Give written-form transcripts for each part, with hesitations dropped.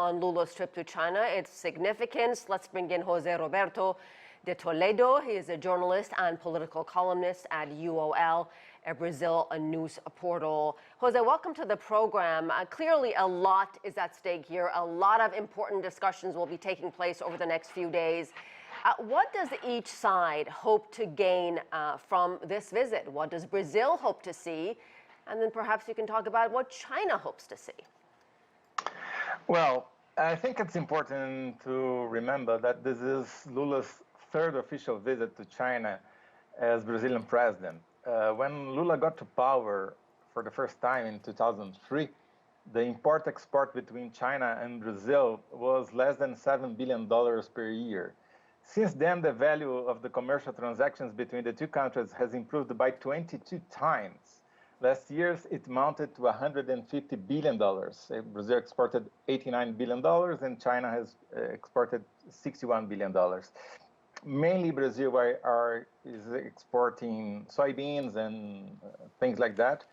on Lula's trip to China, its significance. Let's bring in Jose Roberto de Toledo. He is a journalist and political columnist at UOL, a Brazil news portal. Jose, welcome to the program. Clearly, a lot is at stake here. A lot of important discussions will be taking place over the next few days. What does each side hope to gain from this visit? What does Brazil hope to see? And then perhaps you can talk about what China hopes to see. Well, I think it's important to remember that this is Lula's third official visit to China as Brazilian president. When Lula got to power for the first time in 2003, the import-export between China and Brazil was less than $7 billion per year. Since then, the value of the commercial transactions between the two countries has improved by 22 times. Last year, it amounted to $150 billion. Brazil exported $89 billion, and China has exported $61 billion. Mainly, Brazil is exporting soybeans and things like that,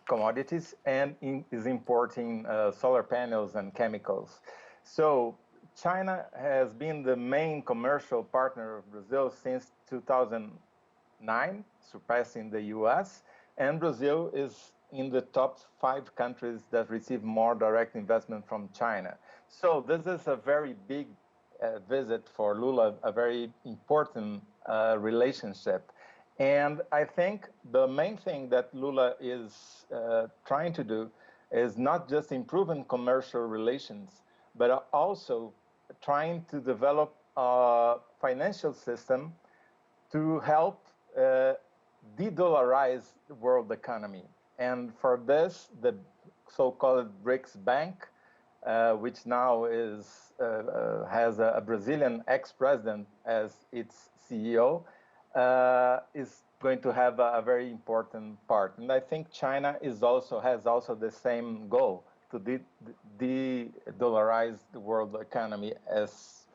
commodities, and is importing solar panels and chemicals. So China has been the main commercial partner of Brazil since 2009, surpassing the US. And Brazil is in the top 5 countries that receive more direct investment from China. So this is a very big visit for Lula, a very important relationship. And I think the main thing that Lula is trying to do is not just improving commercial relations, but also trying to develop a financial system to help de-dollarize the world economy. And for this, the so-called BRICS Bank, which now has a Brazilian ex-president as its CEO, is going to have a very important part. And I think China has also the same goal, to de-dollarize the world economy as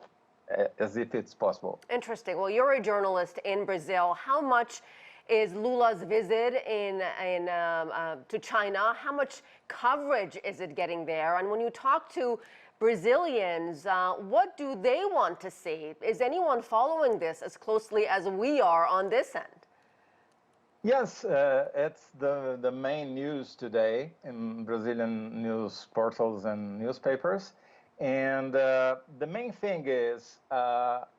if it's possible. Interesting. Well, you're a journalist in Brazil. How much is Lula's visit to China? How much coverage is it getting there? And when you talk to Brazilians, what do they want to see? Is anyone following this as closely as we are on this end? Yes, it's the main news today in Brazilian news portals and newspapers. And the main thing is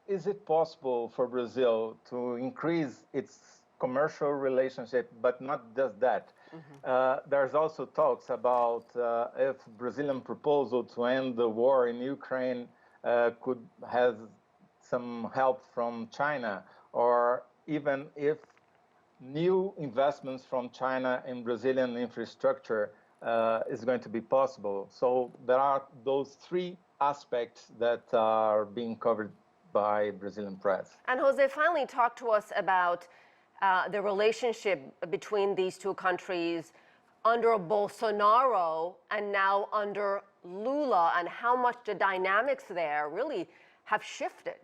it possible for Brazil to increase its commercial relationship, but not just that. Mm-hmm. There's also talks about if Brazilian proposal to end the war in Ukraine could have some help from China, or even if new investments from China in Brazilian infrastructure is going to be possible. So there are those 3 aspects that are being covered by Brazilian press. And Jose, finally talk to us about the relationship between these 2 countries under Bolsonaro and now under Lula, and how much the dynamics there really have shifted.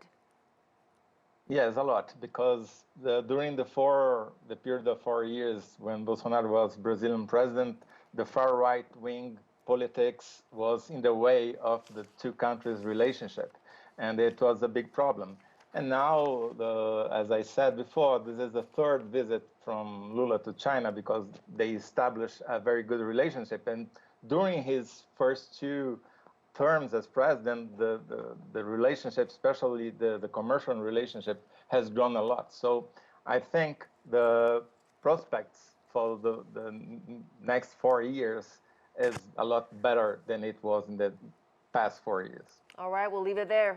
Yes, a lot, because during the period of 4 years when Bolsonaro was Brazilian president, the far right-wing politics was in the way of the 2 countries' relationship, and it was a big problem. And now, as I said before, this is the 3rd visit from Lula to China because they established a very good relationship. And during his first 2 terms as president, the relationship, especially the commercial relationship, has grown a lot. So I think the prospects for the next 4 years is a lot better than it was in the past 4 years. All right, we'll leave it there.